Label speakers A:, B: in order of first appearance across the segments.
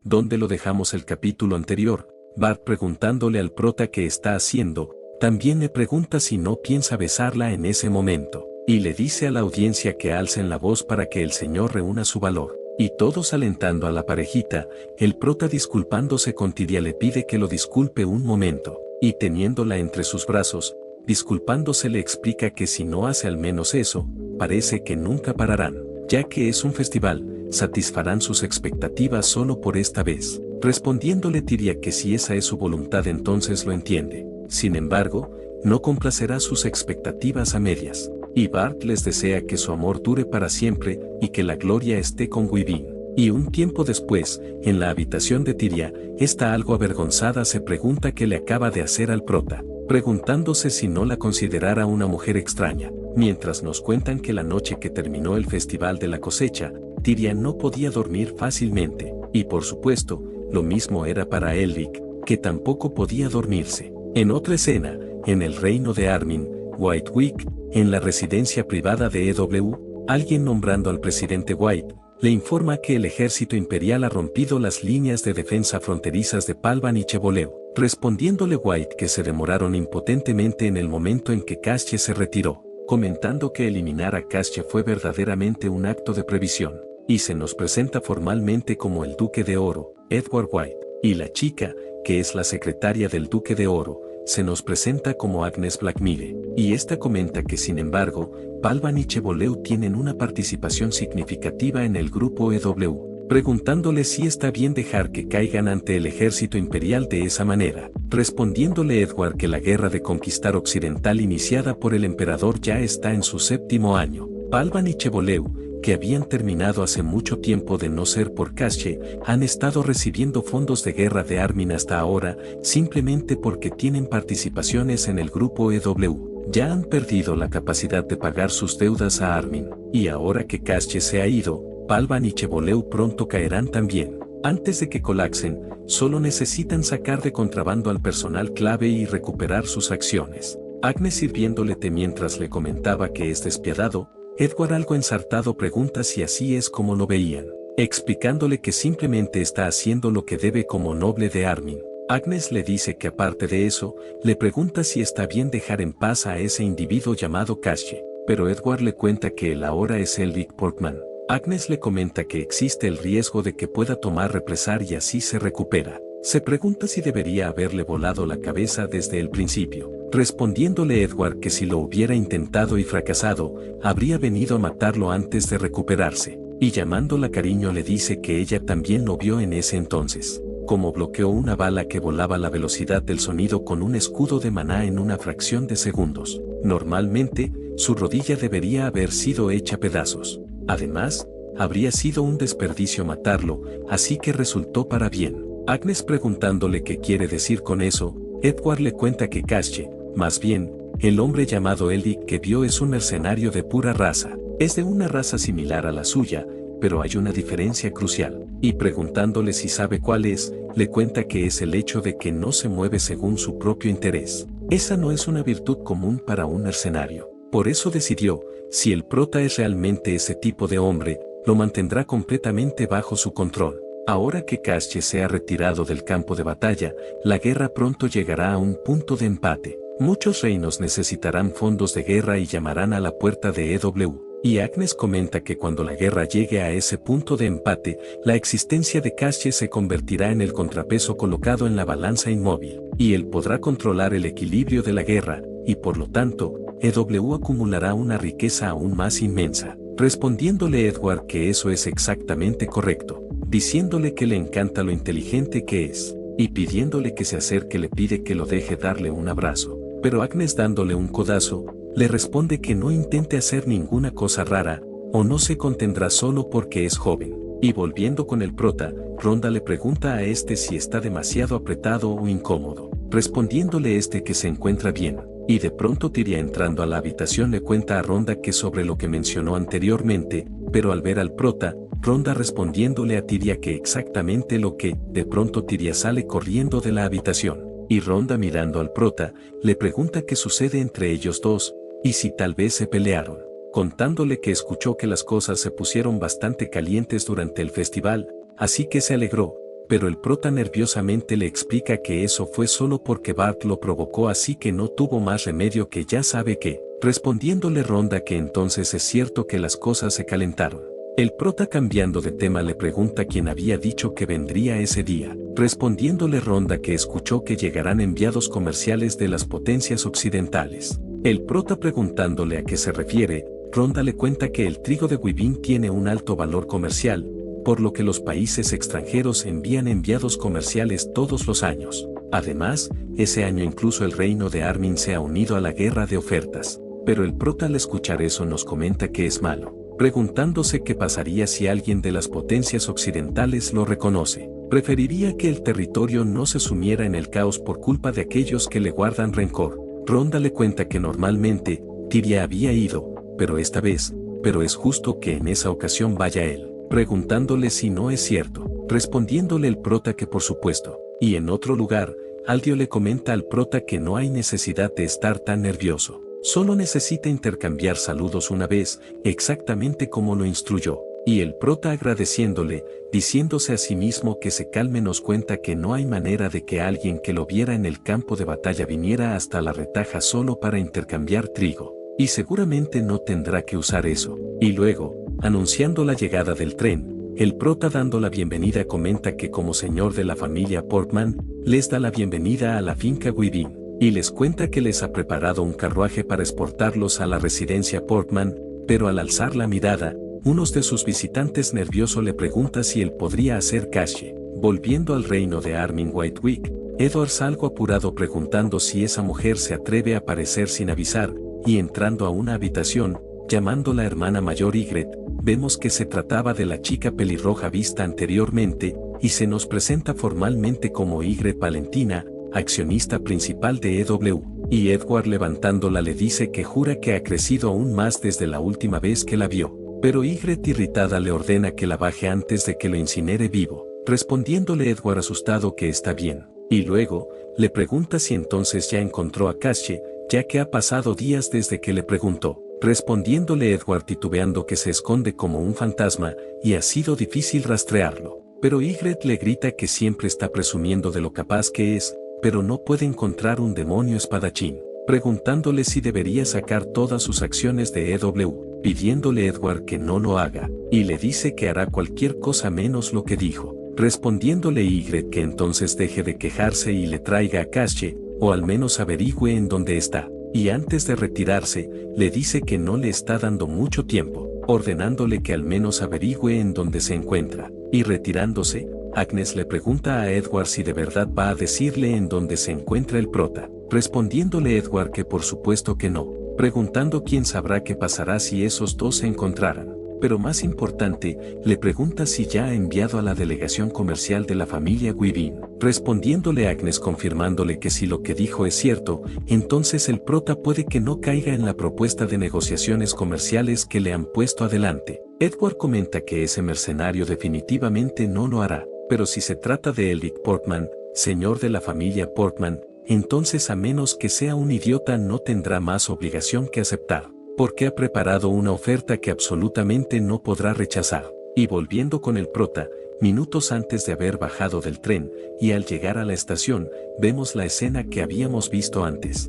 A: donde lo dejamos el capítulo anterior, Bart preguntándole al prota qué está haciendo, también le pregunta si no piensa besarla en ese momento, y le dice a la audiencia que alcen la voz para que el señor reúna su valor. Y todos alentando a la parejita, el prota disculpándose con Tidia le pide que lo disculpe un momento, y teniéndola entre sus brazos, disculpándose le explica que si no hace al menos eso, parece que nunca pararán, ya que es un festival, satisfarán sus expectativas solo por esta vez, respondiéndole Tidia que si esa es su voluntad entonces lo entiende, sin embargo, no complacerá sus expectativas a medias. Y Bart les desea que su amor dure para siempre y que la gloria esté con Wybin. Y un tiempo después, en la habitación de Tidia, esta algo avergonzada se pregunta qué le acaba de hacer al prota, preguntándose si no la considerara una mujer extraña, mientras nos cuentan que la noche que terminó el festival de la cosecha, Tidia no podía dormir fácilmente, y por supuesto, lo mismo era para Elric, que tampoco podía dormirse. En otra escena, en el reino de Armin, White Wick, en la residencia privada de EW, alguien nombrando al presidente White, le informa que el ejército imperial ha rompido las líneas de defensa fronterizas de Palvan y Chevoleu, respondiéndole White que se demoraron impotentemente en el momento en que Casche se retiró, comentando que eliminar a Casche fue verdaderamente un acto de previsión, y se nos presenta formalmente como el Duque de Oro, Edward White, y la chica, que es la secretaria del Duque de Oro, se nos presenta como Agnes Blackmire, y esta comenta que sin embargo, Palvan y Chevoleu tienen una participación significativa en el grupo EW, preguntándole si está bien dejar que caigan ante el ejército imperial de esa manera, respondiéndole Edward que la guerra de conquistar Occidental iniciada por el emperador ya está en su 7º año. Palvan y Chevoleu, que habían terminado hace mucho tiempo de no ser por Casche, han estado recibiendo fondos de guerra de Armin hasta ahora, simplemente porque tienen participaciones en el grupo EW. Ya han perdido la capacidad de pagar sus deudas a Armin, y ahora que Casche se ha ido, Palvan y Chevoleu pronto caerán también. Antes de que colapsen, solo necesitan sacar de contrabando al personal clave y recuperar sus acciones. Agnes sirviéndole té mientras le comentaba que es despiadado, Edward algo ensartado pregunta si así es como lo veían, explicándole que simplemente está haciendo lo que debe como noble de Armin. Agnes le dice que aparte de eso, le pregunta si está bien dejar en paz a ese individuo llamado Casche, pero Edward le cuenta que él ahora es Elric Portman. Agnes le comenta que existe el riesgo de que pueda tomar represalia si se recupera. Se pregunta si debería haberle volado la cabeza desde el principio, respondiéndole Edward que si lo hubiera intentado y fracasado, habría venido a matarlo antes de recuperarse, y llamándola cariño le dice que ella también lo vio en ese entonces, como bloqueó una bala que volaba a la velocidad del sonido con un escudo de maná en una fracción de segundos. Normalmente, su rodilla debería haber sido hecha pedazos. Además, habría sido un desperdicio matarlo, así que resultó para bien. Agnes preguntándole qué quiere decir con eso, Edward le cuenta que Casche, más bien, el hombre llamado Elric que vio es un mercenario de pura raza. Es de una raza similar a la suya, pero hay una diferencia crucial, y preguntándole si sabe cuál es, le cuenta que es el hecho de que no se mueve según su propio interés. Esa no es una virtud común para un mercenario. Por eso decidió, si el prota es realmente ese tipo de hombre, lo mantendrá completamente bajo su control. Ahora que Casche se ha retirado del campo de batalla, la guerra pronto llegará a un punto de empate. Muchos reinos necesitarán fondos de guerra y llamarán a la puerta de EW. Y Agnes comenta que cuando la guerra llegue a ese punto de empate, la existencia de Casche se convertirá en el contrapeso colocado en la balanza inmóvil, y él podrá controlar el equilibrio de la guerra, y por lo tanto, EW acumulará una riqueza aún más inmensa, respondiéndole Edward que eso es exactamente correcto, diciéndole que le encanta lo inteligente que es, y pidiéndole que se acerque le pide que lo deje darle un abrazo, pero Agnes dándole un codazo, le responde que no intente hacer ninguna cosa rara, o no se contendrá solo porque es joven. Y volviendo con el prota, Ronda le pregunta a este si está demasiado apretado o incómodo, respondiéndole este que se encuentra bien. Y de pronto Tidia entrando a la habitación le cuenta a Ronda que sobre lo que mencionó anteriormente, pero al ver al prota, Ronda respondiéndole a Tidia que exactamente lo que, de pronto Tidia sale corriendo de la habitación, y Ronda mirando al prota, le pregunta qué sucede entre ellos dos, y si tal vez se pelearon, contándole que escuchó que las cosas se pusieron bastante calientes durante el festival, así que se alegró, pero el prota nerviosamente le explica que eso fue solo porque Bart lo provocó, así que no tuvo más remedio que ya sabe qué, respondiéndole Rhonda que entonces es cierto que las cosas se calentaron. El prota, cambiando de tema, le pregunta quién había dicho que vendría ese día, respondiéndole Rhonda que escuchó que llegarán enviados comerciales de las potencias occidentales. El prota, preguntándole a qué se refiere, Rhonda le cuenta que el trigo de Weaving tiene un alto valor comercial, por lo que los países extranjeros envían enviados comerciales todos los años. Además, ese año incluso el reino de Armin se ha unido a la guerra de ofertas. Pero el prota, al escuchar eso, nos comenta que es malo, preguntándose qué pasaría si alguien de las potencias occidentales lo reconoce. Preferiría que el territorio no se sumiera en el caos por culpa de aquellos que le guardan rencor. Rhonda le cuenta que normalmente Tyria había ido, pero esta vez, pero es justo que en esa ocasión vaya él, preguntándole si no es cierto, respondiéndole el prota que por supuesto. Y en otro lugar, Aldio le comenta al prota que no hay necesidad de estar tan nervioso. Solo necesita intercambiar saludos una vez, exactamente como lo instruyó. Y el prota, agradeciéndole, diciéndose a sí mismo que se calme, nos cuenta que no hay manera de que alguien que lo viera en el campo de batalla viniera hasta la retaja solo para intercambiar trigo. Y seguramente no tendrá que usar eso. Y luego, anunciando la llegada del tren, el prota, dando la bienvenida, comenta que como señor de la familia Portman, les da la bienvenida a la finca Weaving. Y les cuenta que les ha preparado un carruaje para exportarlos a la residencia Portman, pero al alzar la mirada, uno de sus visitantes nervioso le pregunta si él podría hacer cache. Volviendo al reino de Armin Whitewick, Edwards, algo apurado, preguntando si esa mujer se atreve a aparecer sin avisar, y entrando a una habitación, llamando la hermana mayor Ygritte, vemos que se trataba de la chica pelirroja vista anteriormente, y se nos presenta formalmente como Ygritte Valentina, accionista principal de EW, y Edward, levantándola, le dice que jura que ha crecido aún más desde la última vez que la vio, pero Ygritte, irritada, le ordena que la baje antes de que lo incinere vivo, respondiéndole Edward asustado que está bien, y luego, le pregunta si entonces ya encontró a Cache, ya que ha pasado días desde que le preguntó, respondiéndole Edward titubeando que se esconde como un fantasma, y ha sido difícil rastrearlo, pero Ygritte le grita que siempre está presumiendo de lo capaz que es, pero no puede encontrar un demonio espadachín, preguntándole si debería sacar todas sus acciones de EW, pidiéndole Edward que no lo haga, y le dice que hará cualquier cosa menos lo que dijo, respondiéndole Ygritte que entonces deje de quejarse y le traiga a Cache, o al menos averigüe en dónde está, y antes de retirarse, le dice que no le está dando mucho tiempo, ordenándole que al menos averigüe en dónde se encuentra, y retirándose, Agnes le pregunta a Edward si de verdad va a decirle en dónde se encuentra el prota, respondiéndole Edward que por supuesto que no, preguntando quién sabrá qué pasará si esos dos se encontraran. Pero más importante, le pregunta si ya ha enviado a la delegación comercial de la familia Weaving, respondiéndole Agnes confirmándole que si lo que dijo es cierto, entonces el prota puede que no caiga en la propuesta de negociaciones comerciales que le han puesto adelante. Edward comenta que ese mercenario definitivamente no lo hará, pero si se trata de Elric Portman, señor de la familia Portman, entonces a menos que sea un idiota no tendrá más obligación que aceptar, porque ha preparado una oferta que absolutamente no podrá rechazar. Y volviendo con el prota, minutos antes de haber bajado del tren, y al llegar a la estación, vemos la escena que habíamos visto antes.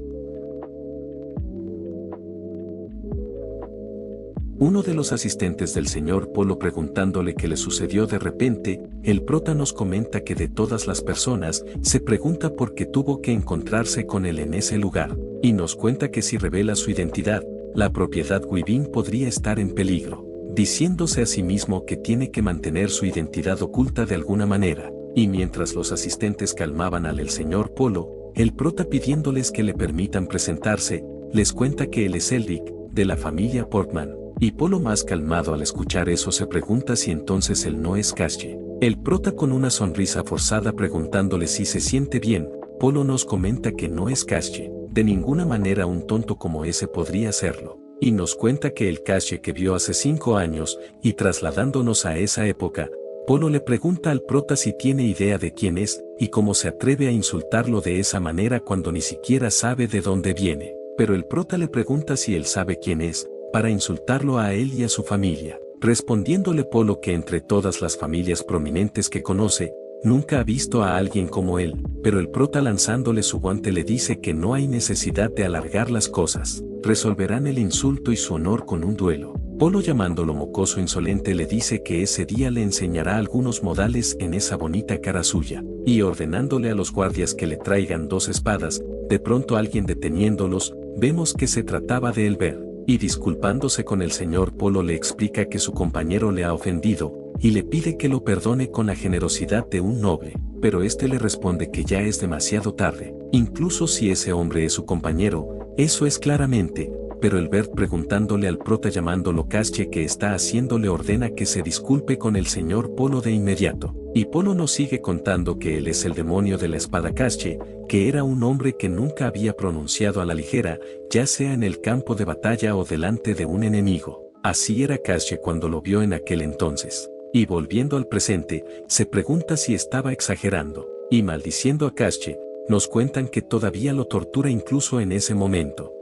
A: Uno de los asistentes del señor Polo preguntándole qué le sucedió de repente, el prota nos comenta que de todas las personas, se pregunta por qué tuvo que encontrarse con él en ese lugar, y nos cuenta que si revela su identidad, la propiedad Weaving podría estar en peligro, diciéndose a sí mismo que tiene que mantener su identidad oculta de alguna manera, y mientras los asistentes calmaban al señor Polo, el prota pidiéndoles que le permitan presentarse, les cuenta que él es Elric, de la familia Portman, y Polo, más calmado al escuchar eso, se pregunta si entonces él no es Cache. El prota, con una sonrisa forzada, preguntándole si se siente bien, Polo nos comenta que no es Cache. De ninguna manera un tonto como ese podría serlo, y nos cuenta que el Cache que vio hace 5 años, y trasladándonos a esa época, Polo le pregunta al prota si tiene idea de quién es, y cómo se atreve a insultarlo de esa manera cuando ni siquiera sabe de dónde viene, pero el prota le pregunta si él sabe quién es, para insultarlo a él y a su familia, respondiéndole Polo que entre todas las familias prominentes que conoce, nunca ha visto a alguien como él, pero el prota lanzándole su guante le dice que no hay necesidad de alargar las cosas, resolverán el insulto y su honor con un duelo. Polo llamándolo mocoso insolente le dice que ese día le enseñará algunos modales en esa bonita cara suya, y ordenándole a los guardias que le traigan 2 espadas, de pronto alguien deteniéndolos, vemos que se trataba de Elber, y disculpándose con el señor Polo le explica que su compañero le ha ofendido, y le pide que lo perdone con la generosidad de un noble, pero este le responde que ya es demasiado tarde, incluso si ese hombre es su compañero, eso es claramente, pero Elbert preguntándole al prota llamándolo Casche que está haciendo le ordena que se disculpe con el señor Polo de inmediato, y Polo nos sigue contando que él es el demonio de la espada Casche, que era un hombre que nunca había pronunciado a la ligera, ya sea en el campo de batalla o delante de un enemigo, así era Casche cuando lo vio en aquel entonces. Y volviendo al presente, se pregunta si estaba exagerando, y maldiciendo a Casche, nos cuentan que todavía lo tortura incluso en ese momento.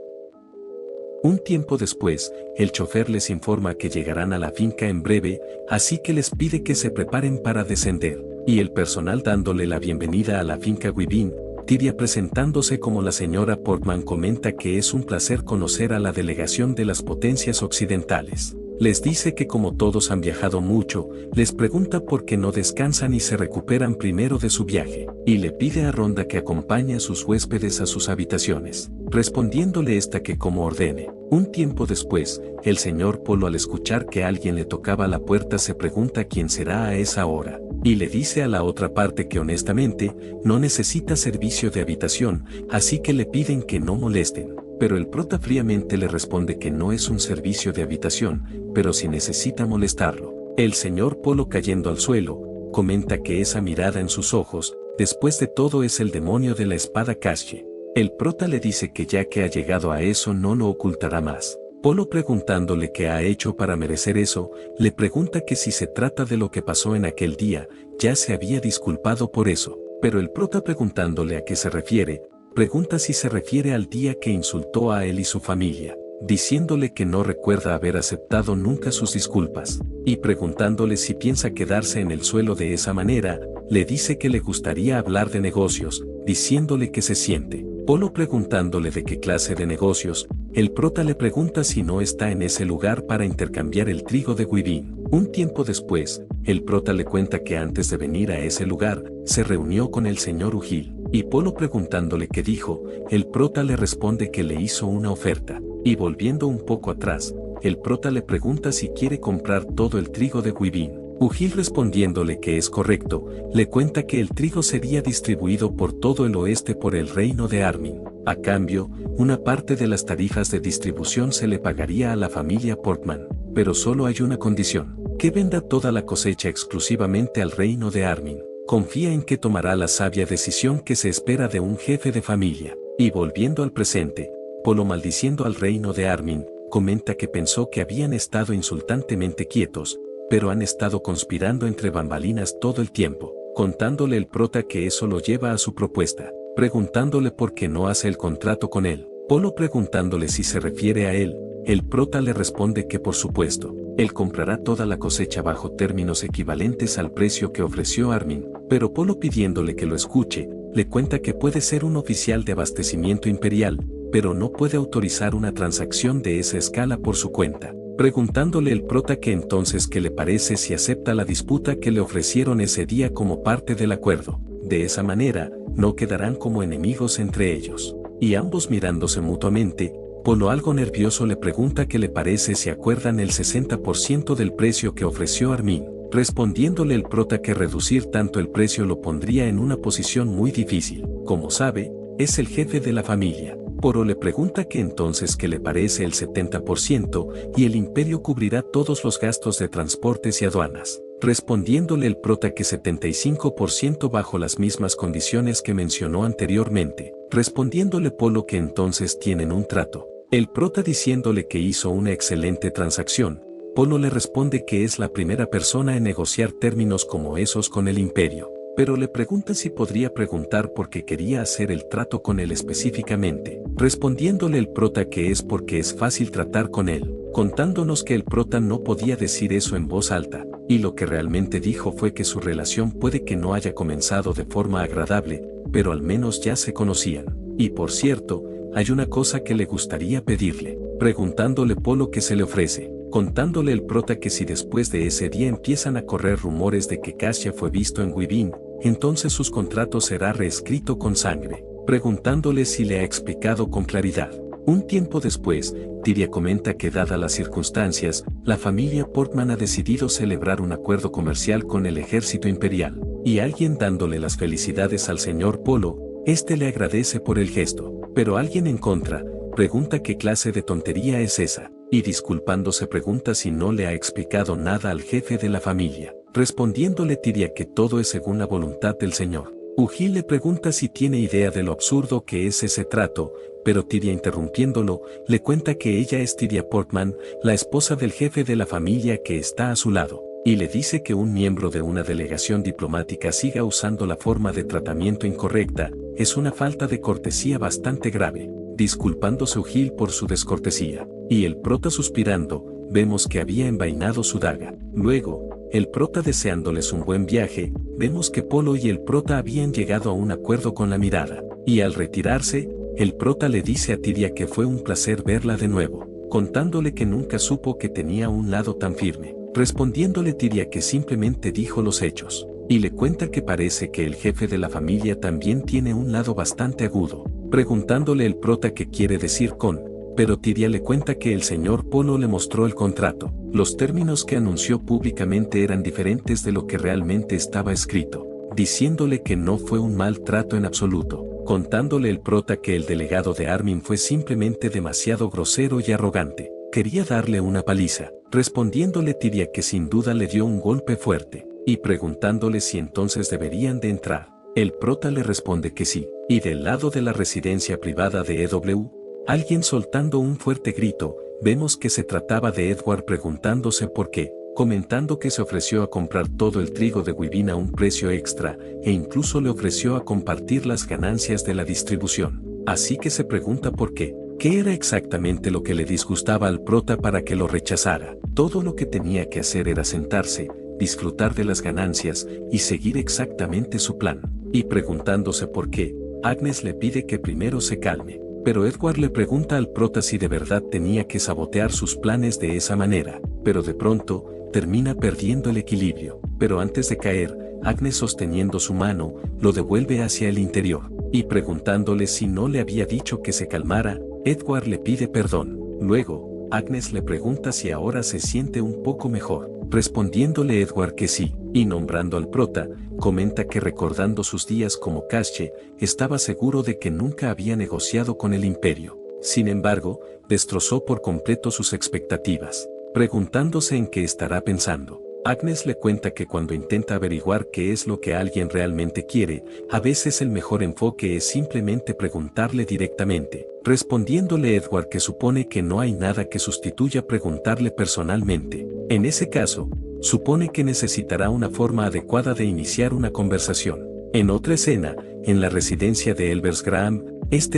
A: Un tiempo después, el chofer les informa que llegarán a la finca en breve, así que les pide que se preparen para descender, y el personal dándole la bienvenida a la finca Guibín, Tiria presentándose como la señora Portman comenta que es un placer conocer a la delegación de las potencias occidentales. Les dice que como todos han viajado mucho, les pregunta por qué no descansan y se recuperan primero de su viaje, y le pide a Ronda que acompañe a sus huéspedes a sus habitaciones, respondiéndole esta que como ordene. Un tiempo después, el señor Polo al escuchar que alguien le tocaba la puerta se pregunta quién será a esa hora, y le dice a la otra parte que honestamente, no necesita servicio de habitación, así que le piden que no molesten. Pero el prota fríamente le responde que no es un servicio de habitación, pero si necesita molestarlo. El señor Polo cayendo al suelo, comenta que esa mirada en sus ojos, después de todo es el demonio de la espada Casche. El prota le dice que ya que ha llegado a eso no lo ocultará más. Polo preguntándole qué ha hecho para merecer eso, le pregunta que si se trata de lo que pasó en aquel día, ya se había disculpado por eso, pero el prota preguntándole a qué se refiere, pregunta si se refiere al día que insultó a él y su familia, diciéndole que no recuerda haber aceptado nunca sus disculpas, y preguntándole si piensa quedarse en el suelo de esa manera, le dice que le gustaría hablar de negocios, diciéndole que se siente. Polo preguntándole de qué clase de negocios, el prota le pregunta si no está en ese lugar para intercambiar el trigo de Guibín. Un tiempo después, el prota le cuenta que antes de venir a ese lugar, se reunió con el señor Ugil. Y Polo preguntándole qué dijo, el prota le responde que le hizo una oferta, y volviendo un poco atrás, el prota le pregunta si quiere comprar todo el trigo de Guibín. Ugil respondiéndole que es correcto, le cuenta que el trigo sería distribuido por todo el oeste por el reino de Armin. A cambio, una parte de las tarifas de distribución se le pagaría a la familia Portman, pero solo hay una condición, que venda toda la cosecha exclusivamente al reino de Armin. Confía en que tomará la sabia decisión que se espera de un jefe de familia. Y volviendo al presente, Polo maldiciendo al reino de Armin, comenta que pensó que habían estado insultantemente quietos, pero han estado conspirando entre bambalinas todo el tiempo, contándole el prota que eso lo lleva a su propuesta, preguntándole por qué no hace el contrato con él. Polo preguntándole si se refiere a él, el prota le responde que por supuesto, él comprará toda la cosecha bajo términos equivalentes al precio que ofreció Armin, pero Polo pidiéndole que lo escuche, le cuenta que puede ser un oficial de abastecimiento imperial, pero no puede autorizar una transacción de esa escala por su cuenta, preguntándole el prota que entonces qué le parece si acepta la disputa que le ofrecieron ese día como parte del acuerdo. De esa manera, no quedarán como enemigos entre ellos. Y ambos mirándose mutuamente, Polo algo nervioso le pregunta qué le parece si acuerdan el 60% del precio que ofreció Armin, respondiéndole el prota que reducir tanto el precio lo pondría en una posición muy difícil. Como sabe, es el jefe de la familia. Polo le pregunta que entonces qué le parece el 70% y el imperio cubrirá todos los gastos de transportes y aduanas, respondiéndole el prota que 75% bajo las mismas condiciones que mencionó anteriormente, respondiéndole Polo que entonces tienen un trato. El prota diciéndole que hizo una excelente transacción, Polo le responde que es la primera persona en negociar términos como esos con el imperio, pero le pregunta si podría preguntar por qué quería hacer el trato con él específicamente, respondiéndole el prota que es porque es fácil tratar con él, contándonos que el prota no podía decir eso en voz alta, y lo que realmente dijo fue que su relación puede que no haya comenzado de forma agradable, pero al menos ya se conocían. Y por cierto, hay una cosa que le gustaría pedirle, preguntándole Polo qué se le ofrece, contándole el prota que si después de ese día empiezan a correr rumores de que Kasia fue visto en Weaving, entonces sus contratos será reescrito con sangre, preguntándole si le ha explicado con claridad. Un tiempo después, Tyria comenta que dadas las circunstancias, la familia Portman ha decidido celebrar un acuerdo comercial con el ejército imperial, y alguien dándole las felicidades al señor Polo, este le agradece por el gesto, pero alguien en contra, pregunta qué clase de tontería es esa, y disculpándose pregunta si no le ha explicado nada al jefe de la familia, respondiéndole Tyria que todo es según la voluntad del señor. Ujil le pregunta si tiene idea de lo absurdo que es ese trato, pero Tyria interrumpiéndolo, le cuenta que ella es Tyria Portman, la esposa del jefe de la familia que está a su lado, y le dice que un miembro de una delegación diplomática siga usando la forma de tratamiento incorrecta, es una falta de cortesía bastante grave, disculpándose Ujil por su descortesía, y el prota suspirando, vemos que había envainado su daga. Luego, el prota deseándoles un buen viaje, vemos que Polo y el prota habían llegado a un acuerdo con la mirada, y al retirarse, el prota le dice a Tyria que fue un placer verla de nuevo, contándole que nunca supo que tenía un lado tan firme, respondiéndole Tyria que simplemente dijo los hechos, y le cuenta que parece que el jefe de la familia también tiene un lado bastante agudo, preguntándole el prota qué quiere decir con, pero Tyria le cuenta que el señor Polo le mostró el contrato. Los términos que anunció públicamente eran diferentes de lo que realmente estaba escrito, diciéndole que no fue un mal trato en absoluto, contándole el prota que el delegado de Armin fue simplemente demasiado grosero y arrogante, quería darle una paliza, respondiéndole Tyria que sin duda le dio un golpe fuerte, y preguntándole si entonces deberían de entrar. El prota le responde que sí, y del lado de la residencia privada de EW, alguien soltando un fuerte grito, vemos que se trataba de Edward preguntándose por qué, comentando que se ofreció a comprar todo el trigo de Weaving a un precio extra, e incluso le ofreció a compartir las ganancias de la distribución. Así que se pregunta por qué era exactamente lo que le disgustaba al prota para que lo rechazara. Todo lo que tenía que hacer era sentarse, disfrutar de las ganancias, y seguir exactamente su plan. Y preguntándose por qué, Agnes le pide que primero se calme. Pero Edward le pregunta al prota si de verdad tenía que sabotear sus planes de esa manera, pero de pronto, termina perdiendo el equilibrio, pero antes de caer, Agnes sosteniendo su mano, lo devuelve hacia el interior, y preguntándole si no le había dicho que se calmara, Edward le pide perdón. Luego, Agnes le pregunta si ahora se siente un poco mejor, respondiéndole Edward que sí, y nombrando al prota, comenta que recordando sus días como Casche, estaba seguro de que nunca había negociado con el imperio. Sin embargo, destrozó por completo sus expectativas, preguntándose en qué estará pensando. Agnes le cuenta que cuando intenta averiguar qué es lo que alguien realmente quiere, a veces el mejor enfoque es simplemente preguntarle directamente, respondiéndole Edward que supone que no hay nada que sustituya preguntarle personalmente. En ese caso, supone que necesitará una forma adecuada de iniciar una conversación. En otra escena, en la residencia de Elvers Graham,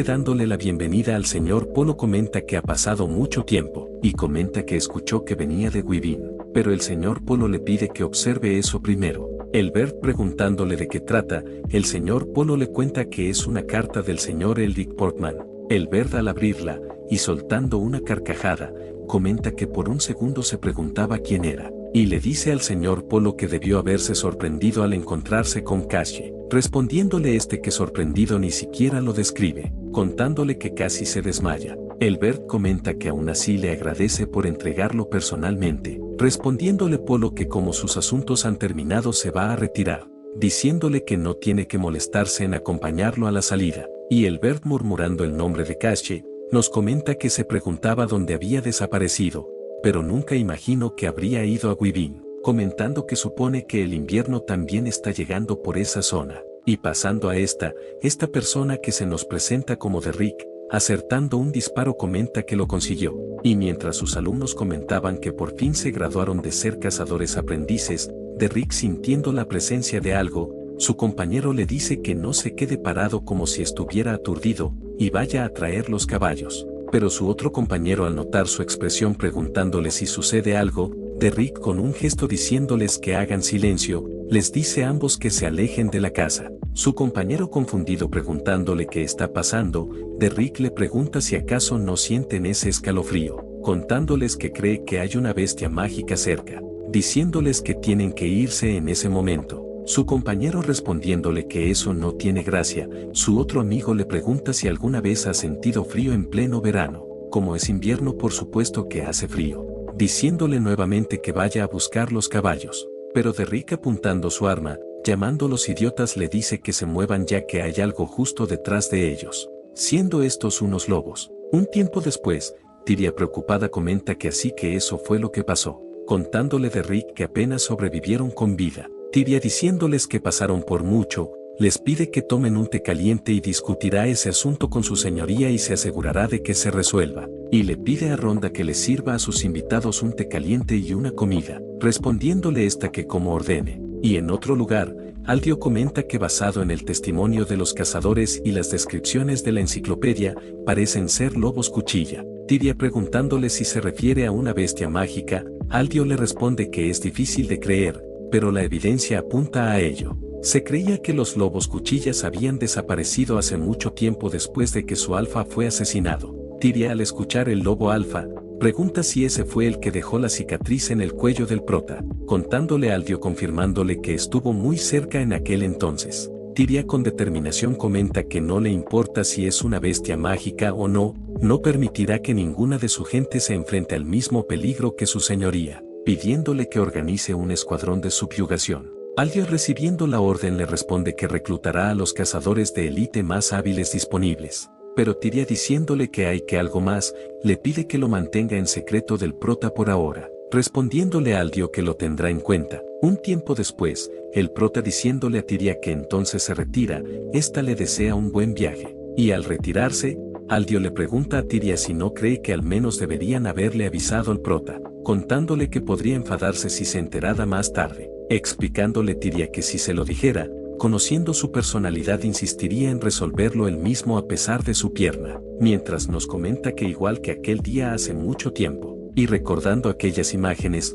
A: dándole la bienvenida al señor Polo comenta que ha pasado mucho tiempo, y comenta que escuchó que venía de Weaving, pero el señor Polo le pide que observe eso primero. Elbert preguntándole de qué trata, el señor Polo le cuenta que es una carta del señor Elric Portman. Elbert al abrirla, y soltando una carcajada, comenta que por un segundo se preguntaba quién era, y le dice al señor Polo que debió haberse sorprendido al encontrarse con Cassie, respondiéndole que sorprendido ni siquiera lo describe, contándole que casi se desmaya. Elbert comenta que aún así le agradece por entregarlo personalmente, respondiéndole Polo que como sus asuntos han terminado se va a retirar, diciéndole que no tiene que molestarse en acompañarlo a la salida, y Elbert murmurando el nombre de Cassie, nos comenta que se preguntaba dónde había desaparecido, pero nunca imaginó que habría ido a Weaving, comentando que supone que el invierno también está llegando por esa zona, y pasando a esta persona que se nos presenta como de Rick, acertando un disparo comenta que lo consiguió, y mientras sus alumnos comentaban que por fin se graduaron de ser cazadores aprendices, de Rick sintiendo la presencia de algo, su compañero le dice que no se quede parado como si estuviera aturdido, y vaya a traer los caballos. Pero su otro compañero al notar su expresión preguntándole si sucede algo, de Rick con un gesto diciéndoles que hagan silencio, les dice a ambos que se alejen de la casa. Su compañero confundido preguntándole qué está pasando, de Rick le pregunta si acaso no sienten ese escalofrío, contándoles que cree que hay una bestia mágica cerca, diciéndoles que tienen que irse en ese momento. Su compañero respondiéndole que eso no tiene gracia, su otro amigo le pregunta si alguna vez ha sentido frío en pleno verano. Como es invierno por supuesto que hace frío, diciéndole nuevamente que vaya a buscar los caballos, pero de Rick apuntando su arma, llamando a los idiotas le dice que se muevan ya que hay algo justo detrás de ellos, siendo estos unos lobos. Un tiempo después, Tyria preocupada comenta que así que eso fue lo que pasó, contándole de Rick que apenas sobrevivieron con vida. Tyria diciéndoles que pasaron por mucho, les pide que tomen un té caliente y discutirá ese asunto con su señoría y se asegurará de que se resuelva, y le pide a Rhonda que les sirva a sus invitados un té caliente y una comida, respondiéndole esta que como ordene. Y en otro lugar, Aldio comenta que basado en el testimonio de los cazadores y las descripciones de la enciclopedia, parecen ser lobos cuchilla. Tyria preguntándole si se refiere a una bestia mágica, Aldio le responde que es difícil de creer, pero la evidencia apunta a ello. Se creía que los lobos cuchillas habían desaparecido hace mucho tiempo después de que su alfa fue asesinado. Tyria al escuchar el lobo alfa, pregunta si ese fue el que dejó la cicatriz en el cuello del prota, contándole a Aldio confirmándole que estuvo muy cerca en aquel entonces. Tyria con determinación comenta que no le importa si es una bestia mágica o no, no permitirá que ninguna de su gente se enfrente al mismo peligro que su señoría, pidiéndole que organice un escuadrón de subyugación. Aldio recibiendo la orden le responde que reclutará a los cazadores de élite más hábiles disponibles, pero Tyria diciéndole que hay que algo más, le pide que lo mantenga en secreto del prota por ahora, respondiéndole a Aldio que lo tendrá en cuenta. Un tiempo después, el prota diciéndole a Tyria que entonces se retira, esta le desea un buen viaje, y al retirarse, Aldio le pregunta a Tyria si no cree que al menos deberían haberle avisado al prota, contándole que podría enfadarse si se enterara más tarde, explicándole Tyria que si se lo dijera, conociendo su personalidad insistiría en resolverlo él mismo a pesar de su pierna, mientras nos comenta que igual que aquel día hace mucho tiempo, y recordando aquellas imágenes,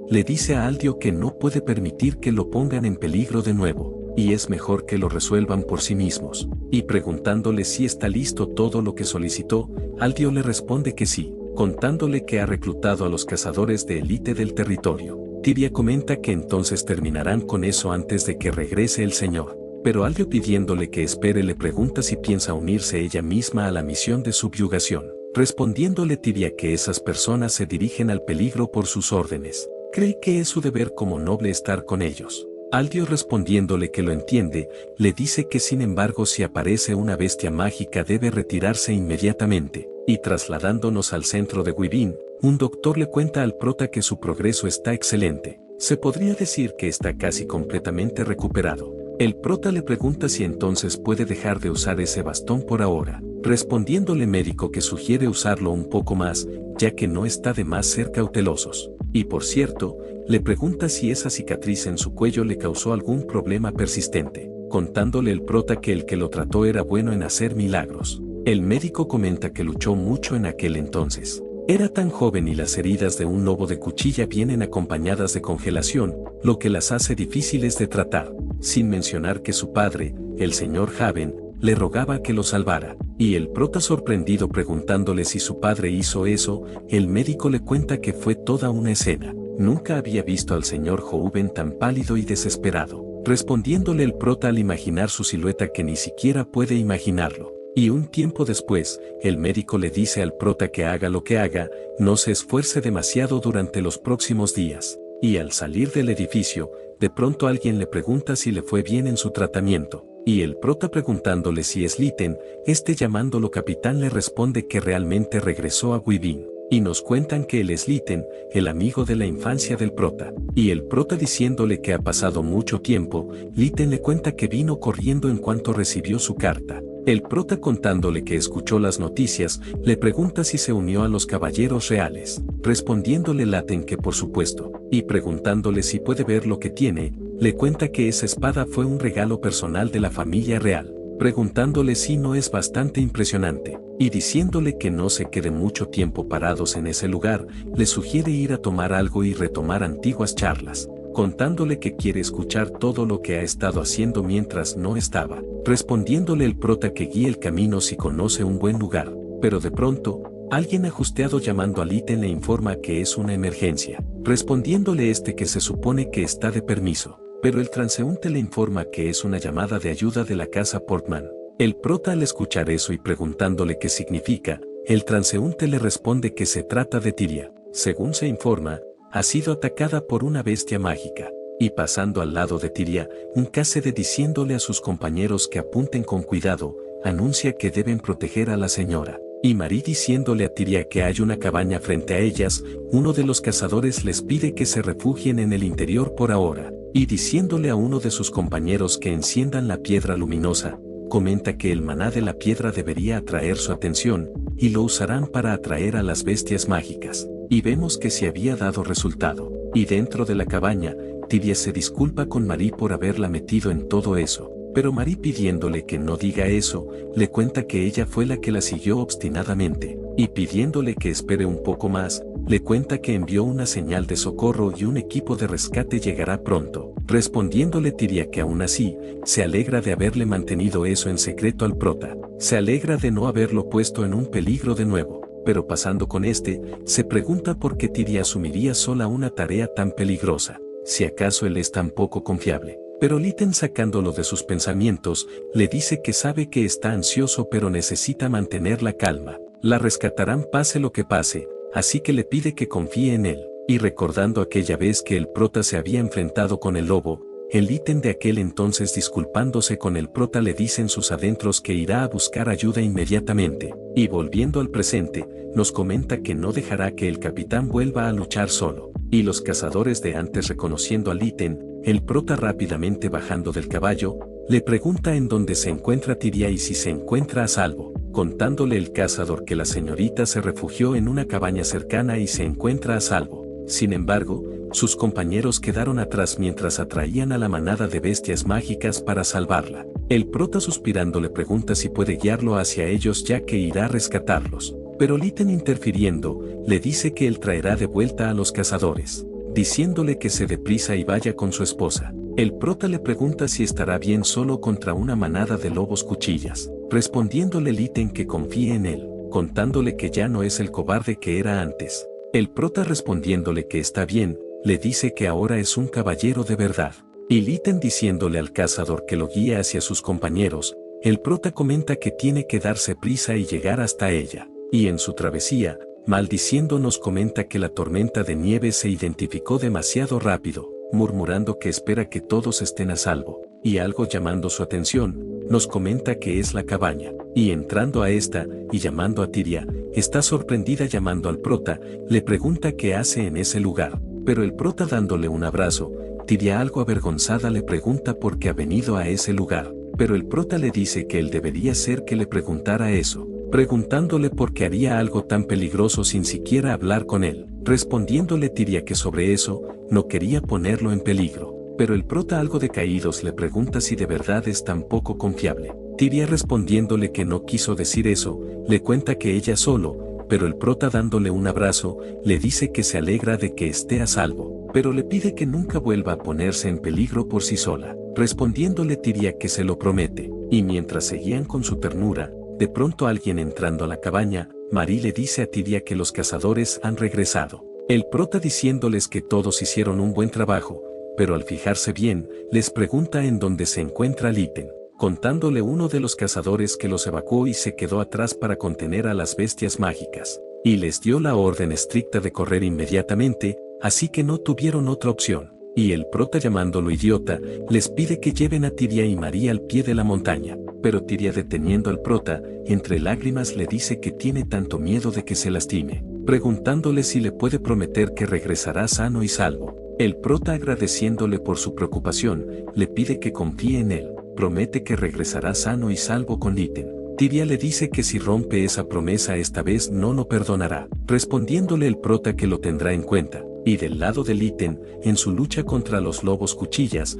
A: le dice a Aldio que no puede permitir que lo pongan en peligro de nuevo, y es mejor que lo resuelvan por sí mismos, y preguntándole si está listo todo lo que solicitó, Aldio le responde que sí, contándole que ha reclutado a los cazadores de élite del territorio. Tyria comenta que entonces terminarán con eso antes de que regrese el señor, pero Aldio pidiéndole que espere le pregunta si piensa unirse ella misma a la misión de subyugación, respondiéndole Tyria que esas personas se dirigen al peligro por sus órdenes, cree que es su deber como noble estar con ellos. Aldio respondiéndole que lo entiende, le dice que sin embargo si aparece una bestia mágica debe retirarse inmediatamente, y trasladándonos al centro de Wyvern, un doctor le cuenta al prota que su progreso está excelente, se podría decir que está casi completamente recuperado. El prota le pregunta si entonces puede dejar de usar ese bastón por ahora, respondiéndole médico que sugiere usarlo un poco más, ya que no está de más ser cautelosos. Y por cierto, le pregunta si esa cicatriz en su cuello le causó algún problema persistente, contándole el prota que el que lo trató era bueno en hacer milagros. El médico comenta que luchó mucho en aquel entonces. Era tan joven y las heridas de un lobo de cuchilla vienen acompañadas de congelación, lo que las hace difíciles de tratar, sin mencionar que su padre, el señor Haven, le rogaba que lo salvara, y el prota sorprendido preguntándole si su padre hizo eso, el médico le cuenta que fue toda una escena. Nunca había visto al señor Joven tan pálido y desesperado, respondiéndole el prota al imaginar su silueta que ni siquiera puede imaginarlo. Y un tiempo después, el médico le dice al prota que haga lo que haga, no se esfuerce demasiado durante los próximos días. Y al salir del edificio, de pronto alguien le pregunta si le fue bien en su tratamiento, y el prota preguntándole si es Litten, llamándolo capitán le responde que realmente regresó a Wyvern. Y nos cuentan que él es Litten, el amigo de la infancia del prota, y el prota diciéndole que ha pasado mucho tiempo, Litten le cuenta que vino corriendo en cuanto recibió su carta. El prota contándole que escuchó las noticias, le pregunta si se unió a los caballeros reales, respondiéndole Litten que por supuesto, y preguntándole si puede ver lo que tiene, le cuenta que esa espada fue un regalo personal de la familia real, preguntándole si no es bastante impresionante, y diciéndole que no se quede mucho tiempo parados en ese lugar, le sugiere ir a tomar algo y retomar antiguas charlas, contándole que quiere escuchar todo lo que ha estado haciendo mientras no estaba, respondiéndole el prota que guíe el camino si conoce un buen lugar, pero de pronto, alguien ajusteado llamando a Lytton le informa que es una emergencia, respondiéndole que se supone que está de permiso, pero el transeúnte le informa que es una llamada de ayuda de la casa Portman. El prota al escuchar eso y preguntándole qué significa, el transeúnte le responde que se trata de Tyria. Según se informa, ha sido atacada por una bestia mágica, y pasando al lado de Tyria, un Cassidy diciéndole a sus compañeros que apunten con cuidado, anuncia que deben proteger a la señora. Y Marie diciéndole a Tyria que hay una cabaña frente a ellas, uno de los cazadores les pide que se refugien en el interior por ahora, y diciéndole a uno de sus compañeros que enciendan la piedra luminosa, comenta que el maná de la piedra debería atraer su atención, y lo usarán para atraer a las bestias mágicas. Y vemos que se había dado resultado. Y dentro de la cabaña, Tyria se disculpa con Marie por haberla metido en todo eso. Pero Marie pidiéndole que no diga eso, le cuenta que ella fue la que la siguió obstinadamente. Y pidiéndole que espere un poco más, le cuenta que envió una señal de socorro y un equipo de rescate llegará pronto. Respondiéndole Tyria que aún así, se alegra de haberle mantenido eso en secreto al prota. Se alegra de no haberlo puesto en un peligro de nuevo. Pero pasando con se pregunta por qué Tyria asumiría sola una tarea tan peligrosa, si acaso él es tan poco confiable. Pero Lytton sacándolo de sus pensamientos, le dice que sabe que está ansioso pero necesita mantener la calma. La rescatarán pase lo que pase, así que le pide que confíe en él. Y recordando aquella vez que el prota se había enfrentado con el lobo, el Lytton de aquel entonces disculpándose con el prota le dice en sus adentros que irá a buscar ayuda inmediatamente. Y volviendo al presente, nos comenta que no dejará que el capitán vuelva a luchar solo. Y los cazadores de antes reconociendo a Lytton, el prota rápidamente bajando del caballo, le pregunta en dónde se encuentra Tyria y si se encuentra a salvo, contándole el cazador que la señorita se refugió en una cabaña cercana y se encuentra a salvo. Sin embargo, sus compañeros quedaron atrás mientras atraían a la manada de bestias mágicas para salvarla. El prota suspirando le pregunta si puede guiarlo hacia ellos ya que irá a rescatarlos, pero Lytton interfiriendo, le dice que él traerá de vuelta a los cazadores, diciéndole que se dé prisa y vaya con su esposa. El prota le pregunta si estará bien solo contra una manada de lobos cuchillas, respondiéndole Lytton que confíe en él, contándole que ya no es el cobarde que era antes. El prota respondiéndole que está bien, le dice que ahora es un caballero de verdad. Y Lytton diciéndole al cazador que lo guíe hacia sus compañeros, el prota comenta que tiene que darse prisa y llegar hasta ella. Y en su travesía, maldiciendo nos comenta que la tormenta de nieve se identificó demasiado rápido, murmurando que espera que todos estén a salvo. Y algo llamando su atención, nos comenta que es la cabaña. Y entrando a esta, y llamando a Tyria, está sorprendida llamando al prota, le pregunta qué hace en ese lugar. Pero el prota dándole un abrazo, Tyria algo avergonzada le pregunta por qué ha venido a ese lugar, pero el prota le dice que él debería ser que le preguntara eso, preguntándole por qué haría algo tan peligroso sin siquiera hablar con él, respondiéndole Tyria que sobre eso, no quería ponerlo en peligro, pero el prota algo decaídos le pregunta si de verdad es tan poco confiable. Tyria respondiéndole que no quiso decir eso, le cuenta que ella solo, pero el prota dándole un abrazo, le dice que se alegra de que esté a salvo, pero le pide que nunca vuelva a ponerse en peligro por sí sola, respondiéndole Tyria que se lo promete, y mientras seguían con su ternura, de pronto alguien entrando a la cabaña, Marie le dice a Tyria que los cazadores han regresado. El prota diciéndoles que todos hicieron un buen trabajo, pero al fijarse bien, les pregunta en dónde se encuentra Lytton, contándole uno de los cazadores que los evacuó y se quedó atrás para contener a las bestias mágicas, y les dio la orden estricta de correr inmediatamente, así que no tuvieron otra opción. Y el prota llamándolo idiota, les pide que lleven a Tyria y Marie al pie de la montaña, pero Tyria deteniendo al prota, entre lágrimas le dice que tiene tanto miedo de que se lastime, preguntándole si le puede prometer que regresará sano y salvo. El prota agradeciéndole por su preocupación, le pide que confíe en él, promete que regresará sano y salvo con Lytton. Tyria le dice que si rompe esa promesa esta vez no lo perdonará, respondiéndole el prota que lo tendrá en cuenta. Y del lado de Lytton, en su lucha contra los lobos cuchillas,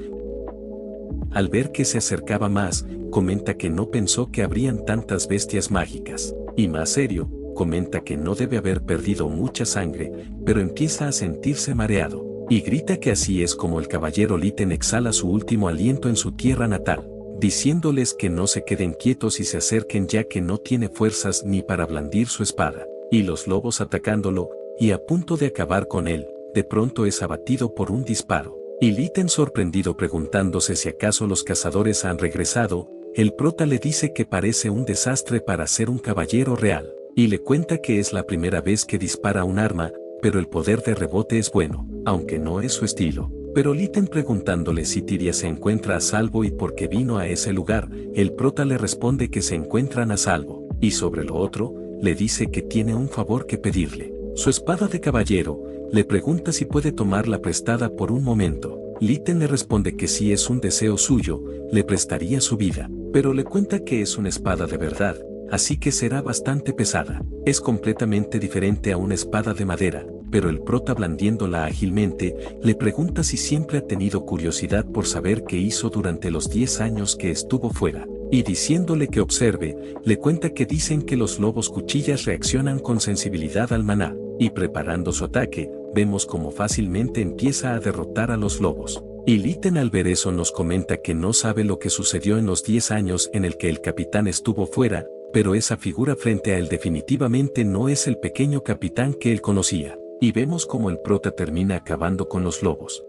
A: al ver que se acercaba más, comenta que no pensó que habrían tantas bestias mágicas, y más serio, comenta que no debe haber perdido mucha sangre, pero empieza a sentirse mareado, y grita que así es como el caballero Litten exhala su último aliento en su tierra natal, diciéndoles que no se queden quietos y se acerquen ya que no tiene fuerzas ni para blandir su espada, y los lobos atacándolo, y a punto de acabar con él, de pronto es abatido por un disparo. Y Litten sorprendido preguntándose si acaso los cazadores han regresado, el prota le dice que parece un desastre para ser un caballero real, y le cuenta que es la primera vez que dispara un arma, pero el poder de rebote es bueno, aunque no es su estilo. Pero Litten preguntándole si Tyria se encuentra a salvo y por qué vino a ese lugar, el prota le responde que se encuentran a salvo, y sobre lo otro, le dice que tiene un favor que pedirle. Su espada de caballero, le pregunta si puede tomarla prestada por un momento. Litten le responde que si es un deseo suyo, le prestaría su vida, pero le cuenta que es una espada de verdad, así que será bastante pesada. Es completamente diferente a una espada de madera, pero el prota blandiéndola ágilmente, le pregunta si siempre ha tenido curiosidad por saber qué hizo durante los 10 años que estuvo fuera. Y diciéndole que observe, le cuenta que dicen que los lobos cuchillas reaccionan con sensibilidad al maná, y preparando su ataque, vemos cómo fácilmente empieza a derrotar a los lobos. Y Litten al ver eso nos comenta que no sabe lo que sucedió en los 10 años en el que el capitán estuvo fuera, pero esa figura frente a él definitivamente no es el pequeño capitán que él conocía. Y vemos cómo el prota termina acabando con los lobos.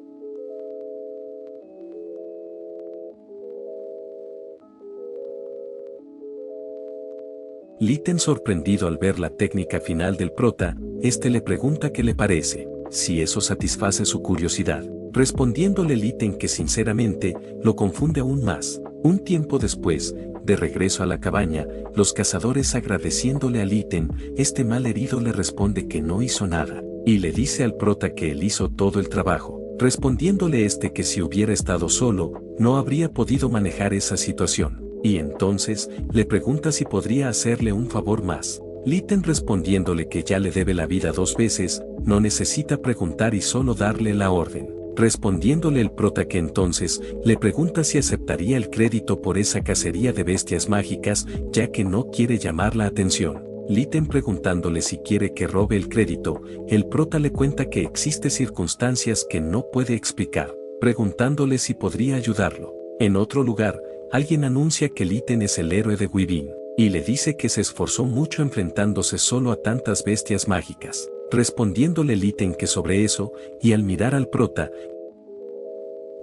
A: Litten sorprendido al ver la técnica final del prota, este le pregunta qué le parece, si eso satisface su curiosidad, respondiéndole Litten que sinceramente, lo confunde aún más. Un tiempo después, de regreso a la cabaña, los cazadores agradeciéndole a Litten, este mal herido le responde que no hizo nada, y le dice al prota que él hizo todo el trabajo, respondiéndole este que si hubiera estado solo, no habría podido manejar esa situación. Y entonces, le pregunta si podría hacerle un favor más. Litten respondiéndole que ya le debe la vida 2 veces, no necesita preguntar y solo darle la orden. Respondiéndole el prota que entonces, le pregunta si aceptaría el crédito por esa cacería de bestias mágicas, ya que no quiere llamar la atención. Litten preguntándole si quiere que robe el crédito, el prota le cuenta que existen circunstancias que no puede explicar, preguntándole si podría ayudarlo. En otro lugar, alguien anuncia que Litten es el héroe de Wyvine, y le dice que se esforzó mucho enfrentándose solo a tantas bestias mágicas, respondiéndole Litten que sobre eso, y al mirar al prota,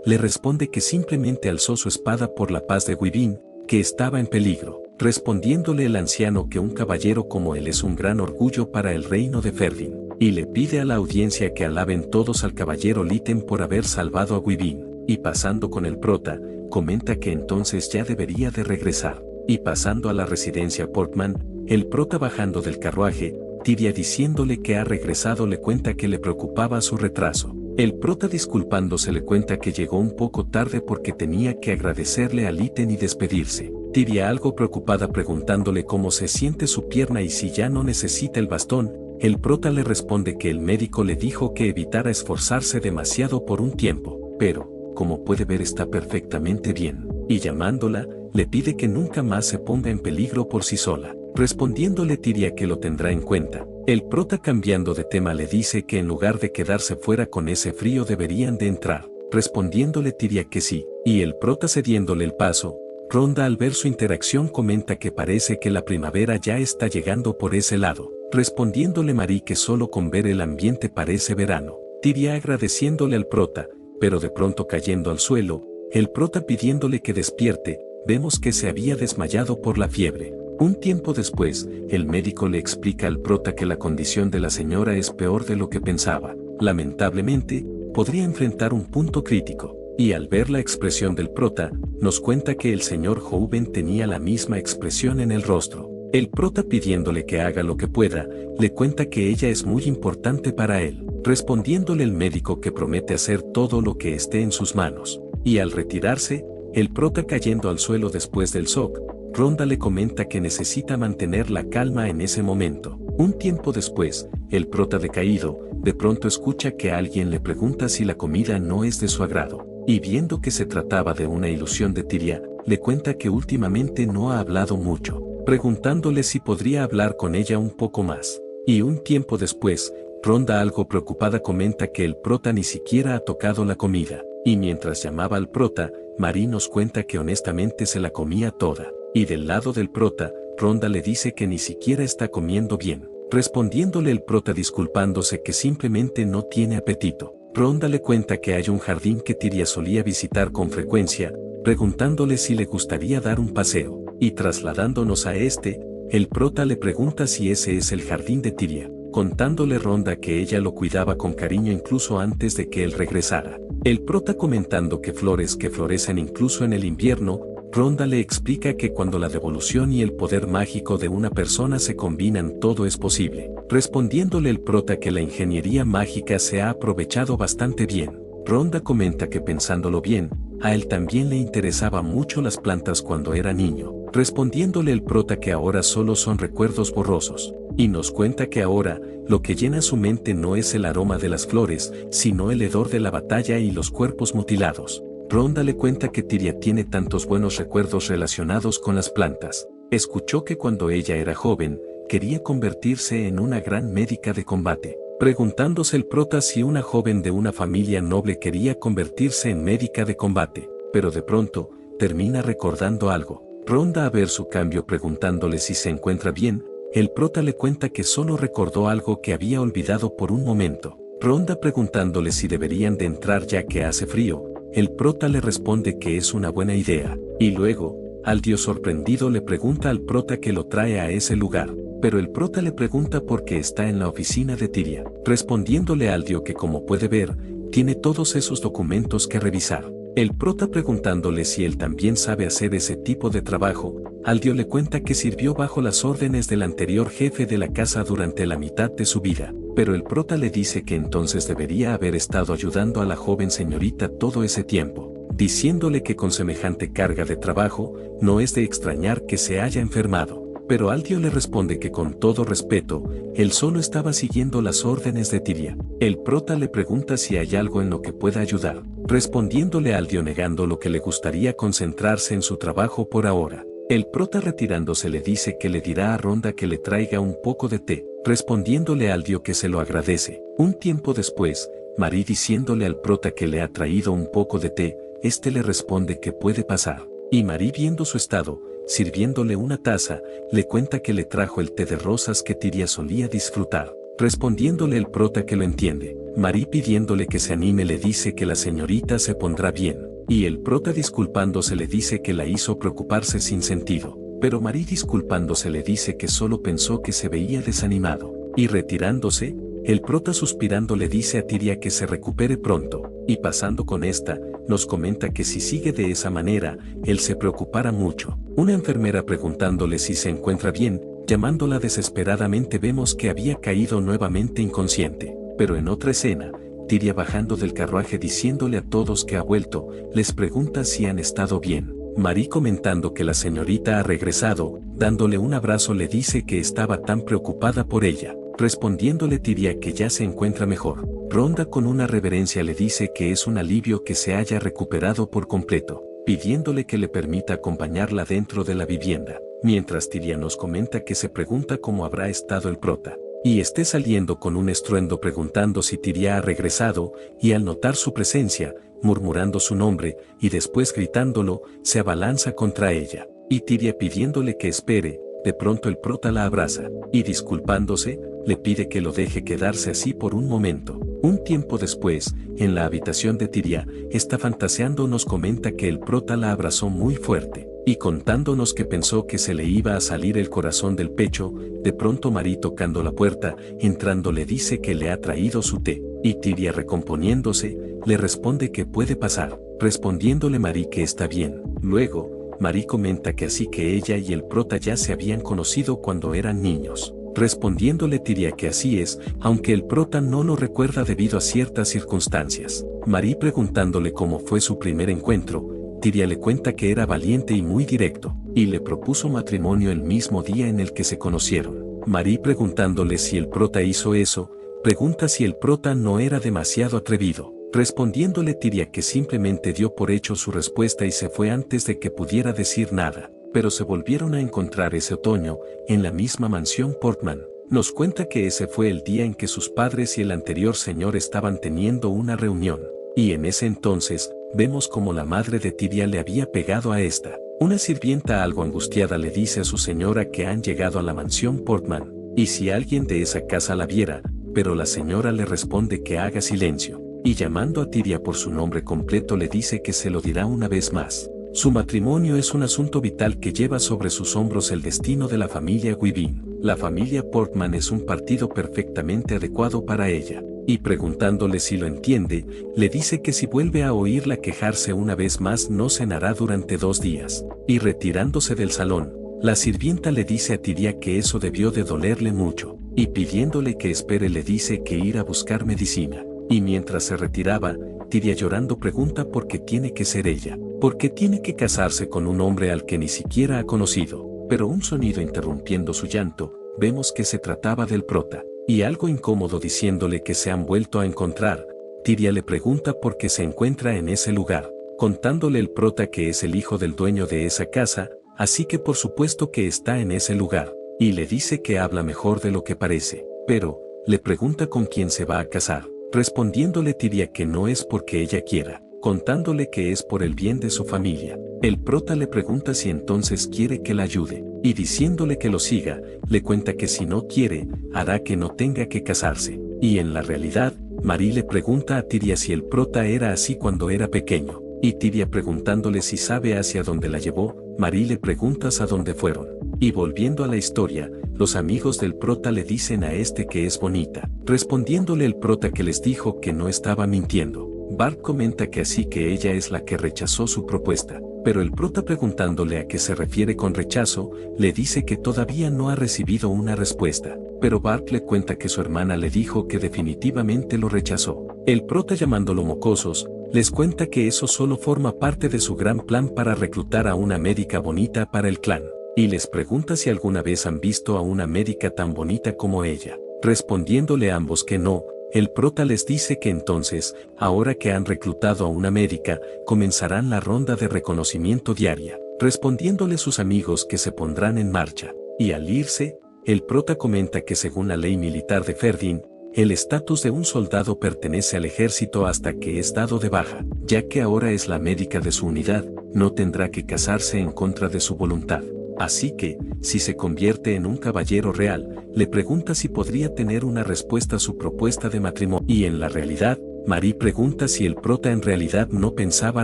A: le responde que simplemente alzó su espada por la paz de Wyvine, que estaba en peligro, respondiéndole el anciano que un caballero como él es un gran orgullo para el reino de Ferdin, y le pide a la audiencia que alaben todos al caballero Litten por haber salvado a Wyvine, y pasando con el prota, comenta que entonces ya debería de regresar, y pasando a la residencia Portman, el prota bajando del carruaje, Tyria diciéndole que ha regresado le cuenta que le preocupaba su retraso. El prota disculpándose le cuenta que llegó un poco tarde porque tenía que agradecerle a Litten y despedirse. Tyria algo preocupada preguntándole cómo se siente su pierna y si ya no necesita el bastón, el prota le responde que el médico le dijo que evitara esforzarse demasiado por un tiempo, pero, como puede ver está perfectamente bien, y llamándola, le pide que nunca más se ponga en peligro por sí sola, respondiéndole Tyria que lo tendrá en cuenta. El prota cambiando de tema le dice que en lugar de quedarse fuera con ese frío deberían de entrar, respondiéndole Tyria que sí, y el prota cediéndole el paso. Ronda al ver su interacción comenta que parece que la primavera ya está llegando por ese lado, respondiéndole Marie que solo con ver el ambiente parece verano. Tyria agradeciéndole al prota, pero de pronto cayendo al suelo, el prota pidiéndole que despierte, vemos que se había desmayado por la fiebre. Un tiempo después, el médico le explica al prota que la condición de la señora es peor de lo que pensaba. Lamentablemente, podría enfrentar un punto crítico. Y al ver la expresión del prota, nos cuenta que el señor Joven tenía la misma expresión en el rostro. El prota pidiéndole que haga lo que pueda, le cuenta que ella es muy importante para él, respondiéndole el médico que promete hacer todo lo que esté en sus manos. Y al retirarse, el prota cayendo al suelo después del shock, Ronda le comenta que necesita mantener la calma en ese momento. Un tiempo después, el prota decaído, de pronto escucha que alguien le pregunta si la comida no es de su agrado, y viendo que se trataba de una ilusión de Tyria, le cuenta que últimamente no ha hablado mucho, preguntándole si podría hablar con ella un poco más. Y un tiempo después, Rhonda algo preocupada comenta que el prota ni siquiera ha tocado la comida. Y mientras llamaba al prota, Marie nos cuenta que honestamente se la comía toda. Y del lado del prota, Rhonda le dice que ni siquiera está comiendo bien. Respondiéndole el prota disculpándose que simplemente no tiene apetito. Rhonda le cuenta que hay un jardín que Tyria solía visitar con frecuencia, preguntándole si le gustaría dar un paseo. Y trasladándonos a este, el prota le pregunta si ese es el jardín de Tyria, contándole Rhonda que ella lo cuidaba con cariño incluso antes de que él regresara. El prota comentando que flores que florecen incluso en el invierno, Rhonda le explica que cuando la devolución y el poder mágico de una persona se combinan todo es posible. Respondiéndole el prota que la ingeniería mágica se ha aprovechado bastante bien. Rhonda comenta que pensándolo bien, a él también le interesaban mucho las plantas cuando era niño. Respondiéndole el prota que ahora solo son recuerdos borrosos. Y nos cuenta que ahora, lo que llena su mente no es el aroma de las flores, sino el hedor de la batalla y los cuerpos mutilados. Rhonda le cuenta que Tyria tiene tantos buenos recuerdos relacionados con las plantas. Escuchó que cuando ella era joven, quería convertirse en una gran médica de combate. Preguntándose el prota si una joven de una familia noble quería convertirse en médica de combate, pero de pronto, termina recordando algo. Rhonda a ver su cambio preguntándole si se encuentra bien, el prota le cuenta que solo recordó algo que había olvidado por un momento. Rhonda preguntándole si deberían de entrar ya que hace frío, el prota le responde que es una buena idea, y luego, Aldio sorprendido le pregunta al prota que lo trae a ese lugar, pero el prota le pregunta por qué está en la oficina de Tyria, respondiéndole Aldio que como puede ver, tiene todos esos documentos que revisar. El prota preguntándole si él también sabe hacer ese tipo de trabajo, Aldio le cuenta que sirvió bajo las órdenes del anterior jefe de la casa durante la mitad de su vida, pero el prota le dice que entonces debería haber estado ayudando a la joven señorita todo ese tiempo, diciéndole que con semejante carga de trabajo, no es de extrañar que se haya enfermado. Pero Aldio le responde que con todo respeto, él solo estaba siguiendo las órdenes de Tyria. El prota le pregunta si hay algo en lo que pueda ayudar, respondiéndole Aldio negando lo que le gustaría concentrarse en su trabajo por ahora. El prota retirándose le dice que le dirá a Rhonda que le traiga un poco de té, respondiéndole Aldio que se lo agradece. Un tiempo después, Marie diciéndole al prota que le ha traído un poco de té, este le responde que puede pasar. Y Marie viendo su estado, sirviéndole una taza, le cuenta que le trajo el té de rosas que Tyria solía disfrutar. Respondiéndole el prota que lo entiende, Marie pidiéndole que se anime le dice que la señorita se pondrá bien, y el prota disculpándose le dice que la hizo preocuparse sin sentido, pero Marie disculpándose le dice que solo pensó que se veía desanimado, y retirándose, el prota suspirando le dice a Tyria que se recupere pronto, y pasando con esta, nos comenta que si sigue de esa manera, él se preocupará mucho. Una enfermera preguntándole si se encuentra bien, llamándola desesperadamente vemos que había caído nuevamente inconsciente, pero en otra escena, Tyria bajando del carruaje diciéndole a todos que ha vuelto, les pregunta si han estado bien. Marie comentando que la señorita ha regresado, dándole un abrazo le dice que estaba tan preocupada por ella. Respondiéndole Tyria que ya se encuentra mejor. Rhonda con una reverencia le dice que es un alivio que se haya recuperado por completo, pidiéndole que le permita acompañarla dentro de la vivienda, mientras Tyria nos comenta que se pregunta cómo habrá estado el prota, y esté saliendo con un estruendo preguntando si Tyria ha regresado, y al notar su presencia, murmurando su nombre, y después gritándolo, se abalanza contra ella, y Tyria pidiéndole que espere. De pronto el prota la abraza, y disculpándose, le pide que lo deje quedarse así por un momento. Un tiempo después, en la habitación de Tyria, está fantaseando nos comenta que el prota la abrazó muy fuerte, y contándonos que pensó que se le iba a salir el corazón del pecho, de pronto Marie tocando la puerta, entrando le dice que le ha traído su té, y Tyria recomponiéndose, le responde que puede pasar, respondiéndole Marie que está bien. Luego, Marie comenta que así que ella y el prota ya se habían conocido cuando eran niños. Respondiéndole Tyria que así es, aunque el prota no lo recuerda debido a ciertas circunstancias. Marie preguntándole cómo fue su primer encuentro, Tyria le cuenta que era valiente y muy directo, y le propuso matrimonio el mismo día en el que se conocieron. Marie preguntándole si el prota hizo eso, pregunta si el prota no era demasiado atrevido. Respondiéndole Tyria que simplemente dio por hecho su respuesta y se fue antes de que pudiera decir nada. pero se volvieron a encontrar ese otoño, en la misma mansión Portman. Nos cuenta que ese fue el día en que sus padres y el anterior señor estaban teniendo una reunión, y en ese entonces, vemos como la madre de Tidia le había pegado a esta. Una sirvienta algo angustiada le dice a su señora que han llegado a la mansión Portman, y si alguien de esa casa la viera, pero la señora le responde que haga silencio, y llamando a Tidia por su nombre completo le dice que se lo dirá una vez más. Su matrimonio es un asunto vital que lleva sobre sus hombros el destino de la familia Weaving. La familia Portman es un partido perfectamente adecuado para ella, y preguntándole si lo entiende, le dice que si vuelve a oírla quejarse una vez más no cenará durante 2 días, y retirándose del salón, la sirvienta le dice a Tidia que eso debió de dolerle mucho, y pidiéndole que espere le dice que ir a buscar medicina, y mientras se retiraba, Tidia llorando pregunta por qué tiene que ser ella, por qué tiene que casarse con un hombre al que ni siquiera ha conocido, pero un sonido interrumpiendo su llanto, vemos que se trataba del prota, y algo incómodo diciéndole que se han vuelto a encontrar. Tidia le pregunta por qué se encuentra en ese lugar, contándole el prota que es el hijo del dueño de esa casa, así que por supuesto que está en ese lugar, y le dice que habla mejor de lo que parece, pero, le pregunta con quién se va a casar, respondiéndole Tidia que no es porque ella quiera, contándole que es por el bien de su familia. El prota le pregunta si entonces quiere que la ayude, y diciéndole que lo siga, le cuenta que si no quiere, hará que no tenga que casarse. Y en la realidad, Marie le pregunta a Tidia si el prota era así cuando era pequeño, y Tidia preguntándole si sabe hacia dónde la llevó, Marie le pregunta a dónde fueron. Y volviendo a la historia, los amigos del prota le dicen a este que es bonita, respondiéndole el prota que les dijo que no estaba mintiendo. Bart comenta que así que ella es la que rechazó su propuesta, pero el prota preguntándole a qué se refiere con rechazo, le dice que todavía no ha recibido una respuesta, pero Bart le cuenta que su hermana le dijo que definitivamente lo rechazó. El prota llamándolo mocosos, les cuenta que eso solo forma parte de su gran plan para reclutar a una médica bonita para el clan, y les pregunta si alguna vez han visto a una médica tan bonita como ella, respondiéndole ambos que no. El prota les dice que entonces, ahora que han reclutado a una médica, comenzarán la ronda de reconocimiento diaria, respondiéndole sus amigos que se pondrán en marcha, y al irse, el prota comenta que según la ley militar de Ferdin, el estatus de un soldado pertenece al ejército hasta que es dado de baja, ya que ahora es la médica de su unidad, no tendrá que casarse en contra de su voluntad. Así que, si se convierte en un caballero real, le pregunta si podría tener una respuesta a su propuesta de matrimonio. Y en la realidad, Marie pregunta si el prota en realidad no pensaba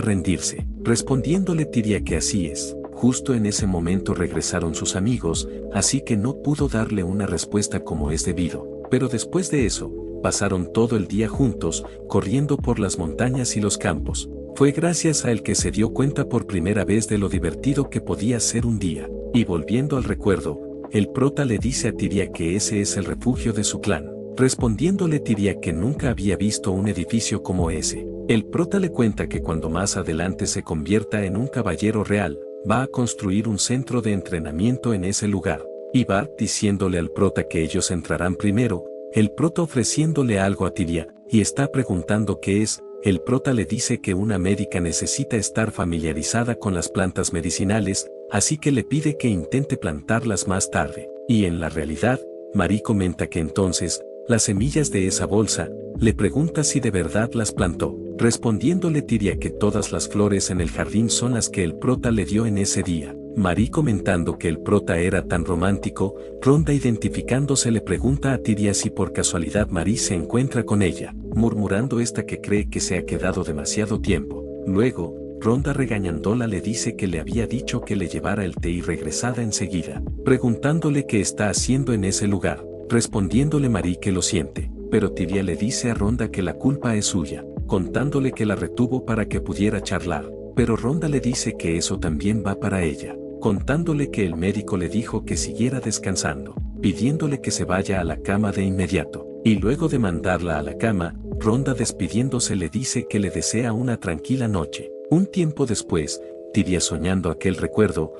A: rendirse, respondiéndole Tidia que así es. Justo en ese momento regresaron sus amigos, así que no pudo darle una respuesta como es debido. Pero después de eso, pasaron todo el día juntos, corriendo por las montañas y los campos. Fue gracias a él que se dio cuenta por primera vez de lo divertido que podía ser un día. Y volviendo al recuerdo, el prota le dice a Tidia que ese es el refugio de su clan, respondiéndole Tidia que nunca había visto un edificio como ese. El prota le cuenta que cuando más adelante se convierta en un caballero real, va a construir un centro de entrenamiento en ese lugar. Y Bart diciéndole al prota que ellos entrarán primero, el prota ofreciéndole algo a Tidia, y está preguntando qué es. El prota le dice que una médica necesita estar familiarizada con las plantas medicinales, así que le pide que intente plantarlas más tarde. Y en la realidad, Marie comenta que entonces, las semillas de esa bolsa, le pregunta si de verdad las plantó, respondiéndole Tidia que todas las flores en el jardín son las que el prota le dio en ese día. Marie comentando que el prota era tan romántico, Ronda identificándose le pregunta a Tidia si por casualidad Marie se encuentra con ella, murmurando esta que cree que se ha quedado demasiado tiempo. Luego, Ronda regañándola le dice que le había dicho que le llevara el té y regresada enseguida, preguntándole qué está haciendo en ese lugar, respondiéndole Marie que lo siente, pero Tidia le dice a Ronda que la culpa es suya, contándole que la retuvo para que pudiera charlar, pero Ronda le dice que eso también va para ella, contándole que el médico le dijo que siguiera descansando, pidiéndole que se vaya a la cama de inmediato, y luego de mandarla a la cama, Ronda despidiéndose le dice que le desea una tranquila noche. Un tiempo después, Tidia soñando aquel recuerdo,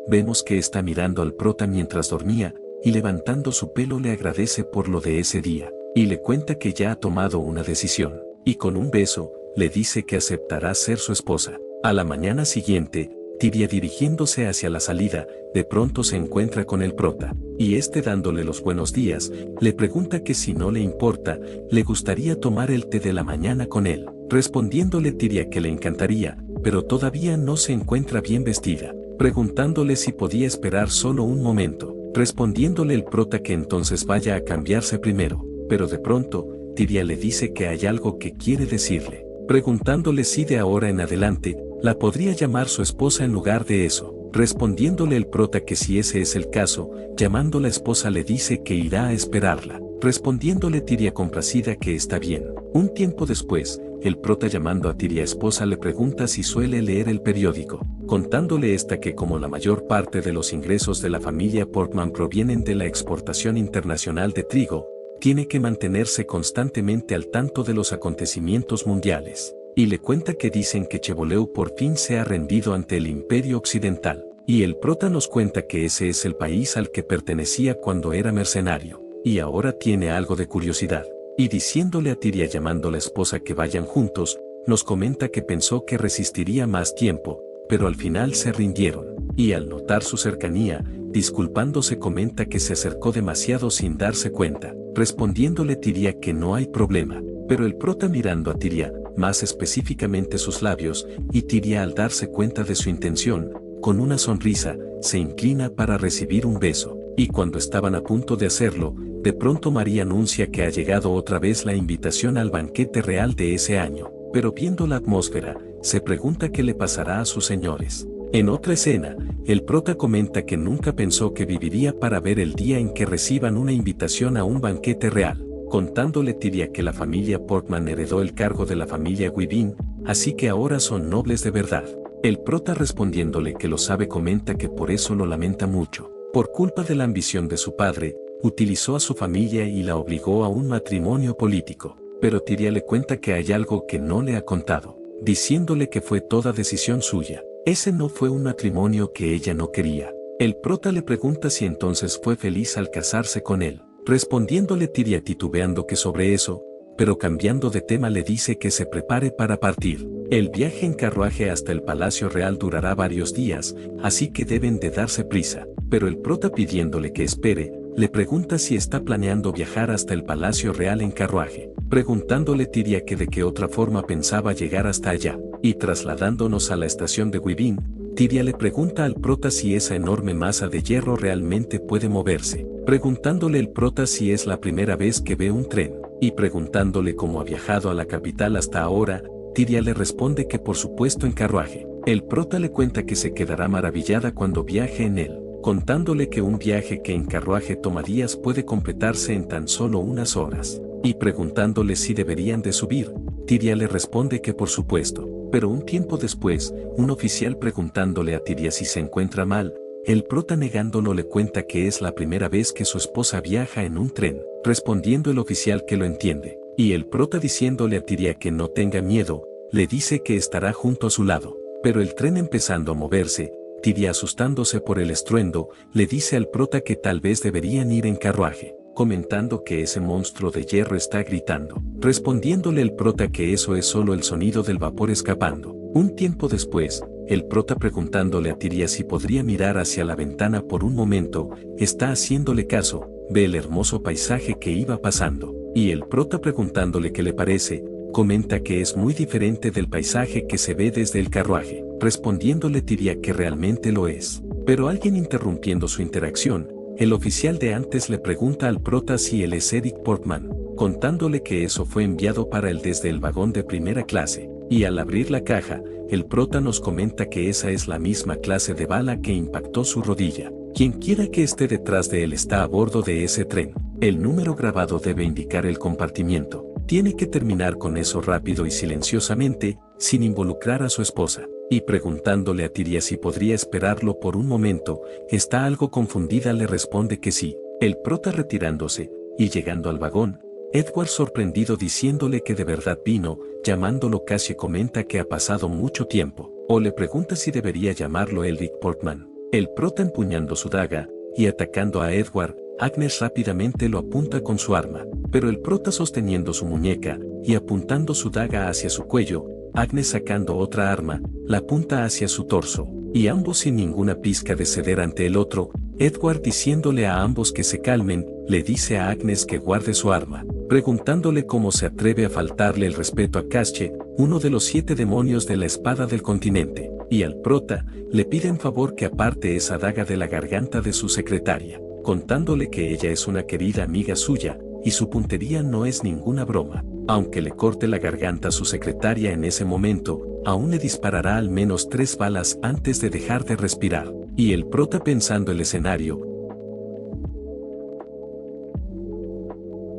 A: vemos que está mirando al prota mientras dormía, y levantando su pelo le agradece por lo de ese día, y le cuenta que ya ha tomado una decisión, y con un beso, le dice que aceptará ser su esposa. A la mañana siguiente, Tiria dirigiéndose hacia la salida, de pronto se encuentra con el prota, y dándole los buenos días, le pregunta que si no le importa, le gustaría tomar el té de la mañana con él, respondiéndole Tiria que le encantaría, pero todavía no se encuentra bien vestida, preguntándole si podía esperar solo un momento, respondiéndole el prota que entonces vaya a cambiarse primero, pero de pronto, Tiria le dice que hay algo que quiere decirle, preguntándole si de ahora en adelante, la podría llamar su esposa en lugar de eso, respondiéndole el prota que si ese es el caso, llamando la esposa le dice que irá a esperarla, respondiéndole Tiria complacida que está bien. Un tiempo después, el prota llamando a Tiria esposa le pregunta si suele leer el periódico, contándole esta que como la mayor parte de los ingresos de la familia Portman provienen de la exportación internacional de trigo, tiene que mantenerse constantemente al tanto de los acontecimientos mundiales. Y le cuenta que dicen que Chevoleu por fin se ha rendido ante el Imperio Occidental, y el prota nos cuenta que ese es el país al que pertenecía cuando era mercenario, y ahora tiene algo de curiosidad, y diciéndole a Tiria llamando a la esposa que vayan juntos, nos comenta que pensó que resistiría más tiempo, pero al final se rindieron, y al notar su cercanía, disculpándose comenta que se acercó demasiado sin darse cuenta, respondiéndole Tiria que no hay problema, pero el prota mirando a Tiria, más específicamente sus labios, y Tiria al darse cuenta de su intención, con una sonrisa, se inclina para recibir un beso, y cuando estaban a punto de hacerlo, de pronto María anuncia que ha llegado otra vez la invitación al banquete real de ese año, pero viendo la atmósfera, se pregunta qué le pasará a sus señores. En otra escena, el prota comenta que nunca pensó que viviría para ver el día en que reciban una invitación a un banquete real, contándole Tiria que la familia Portman heredó el cargo de la familia Weaving, así que ahora son nobles de verdad. El prota respondiéndole que lo sabe comenta que por eso lo lamenta mucho. Por culpa de la ambición de su padre, utilizó a su familia y la obligó a un matrimonio político, pero Tiria le cuenta que hay algo que no le ha contado, diciéndole que fue toda decisión suya. Ese no fue un matrimonio que ella no quería. El prota le pregunta si entonces fue feliz al casarse con él, respondiéndole Tiria titubeando que sobre eso, pero cambiando de tema le dice que se prepare para partir. El viaje en carruaje hasta el Palacio Real durará varios días, así que deben de darse prisa, pero el prota pidiéndole que espere, le pregunta si está planeando viajar hasta el Palacio Real en carruaje, preguntándole Tiria que de qué otra forma pensaba llegar hasta allá, y trasladándonos a la estación de Weaving, Tiria le pregunta al prota si esa enorme masa de hierro realmente puede moverse, preguntándole el prota si es la primera vez que ve un tren, y preguntándole cómo ha viajado a la capital hasta ahora, Tiria le responde que por supuesto en carruaje. El prota le cuenta que se quedará maravillada cuando viaje en él, contándole que un viaje que en carruaje toma días puede completarse en tan solo unas horas, y preguntándole si deberían de subir, Tiria le responde que por supuesto, pero un tiempo después, un oficial preguntándole a Tiria si se encuentra mal, el prota negándolo le cuenta que es la primera vez que su esposa viaja en un tren, respondiendo el oficial que lo entiende, y el prota diciéndole a Tiria que no tenga miedo, le dice que estará junto a su lado, pero el tren empezando a moverse, Tiria asustándose por el estruendo, le dice al prota que tal vez deberían ir en carruaje, comentando que ese monstruo de hierro está gritando, respondiéndole el prota que eso es solo el sonido del vapor escapando. Un tiempo después, el prota preguntándole a Tiria si podría mirar hacia la ventana por un momento, está haciéndole caso, ve el hermoso paisaje que iba pasando, y el prota preguntándole qué le parece, comenta que es muy diferente del paisaje que se ve desde el carruaje, respondiéndole Tiria que realmente lo es. Pero alguien interrumpiendo su interacción, el oficial de antes le pregunta al prota si él es Eric Portman, contándole que eso fue enviado para él desde el vagón de primera clase, y al abrir la caja, el prota nos comenta que esa es la misma clase de bala que impactó su rodilla. Quien quiera que esté detrás de él está a bordo de ese tren. El número grabado debe indicar el compartimiento. Tiene que terminar con eso rápido y silenciosamente, sin involucrar a su esposa. Y preguntándole a Tiria si podría esperarlo por un momento, está algo confundida le responde que sí. El prota retirándose, y llegando al vagón, Edward sorprendido diciéndole que de verdad vino, llamándolo casi comenta que ha pasado mucho tiempo, o le pregunta si debería llamarlo Eric Portman. El prota empuñando su daga, y atacando a Edward, Agnes rápidamente lo apunta con su arma, pero el prota sosteniendo su muñeca, y apuntando su daga hacia su cuello, Agnes sacando otra arma, la apunta hacia su torso, y ambos sin ninguna pizca de ceder ante el otro. Edward, diciéndole a ambos que se calmen, le dice a Agnes que guarde su arma, preguntándole cómo se atreve a faltarle el respeto a Casche, uno de los 7 demonios de la espada del continente, y al prota, le pide en favor que aparte esa daga de la garganta de su secretaria, contándole que ella es una querida amiga suya, y su puntería no es ninguna broma. Aunque le corte la garganta a su secretaria en ese momento, aún le disparará al menos 3 balas antes de dejar de respirar. Y el prota, pensando el escenario,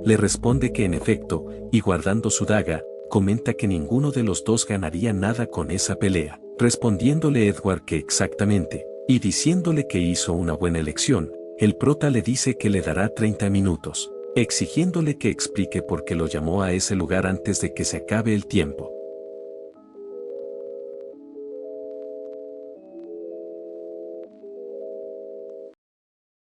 A: le responde que en efecto, y guardando su daga, comenta que ninguno de los dos ganaría nada con esa pelea, respondiéndole Edward que exactamente, y diciéndole que hizo una buena elección. El prota le dice que le dará 30 minutos, exigiéndole que explique por qué lo llamó a ese lugar antes de que se acabe el tiempo.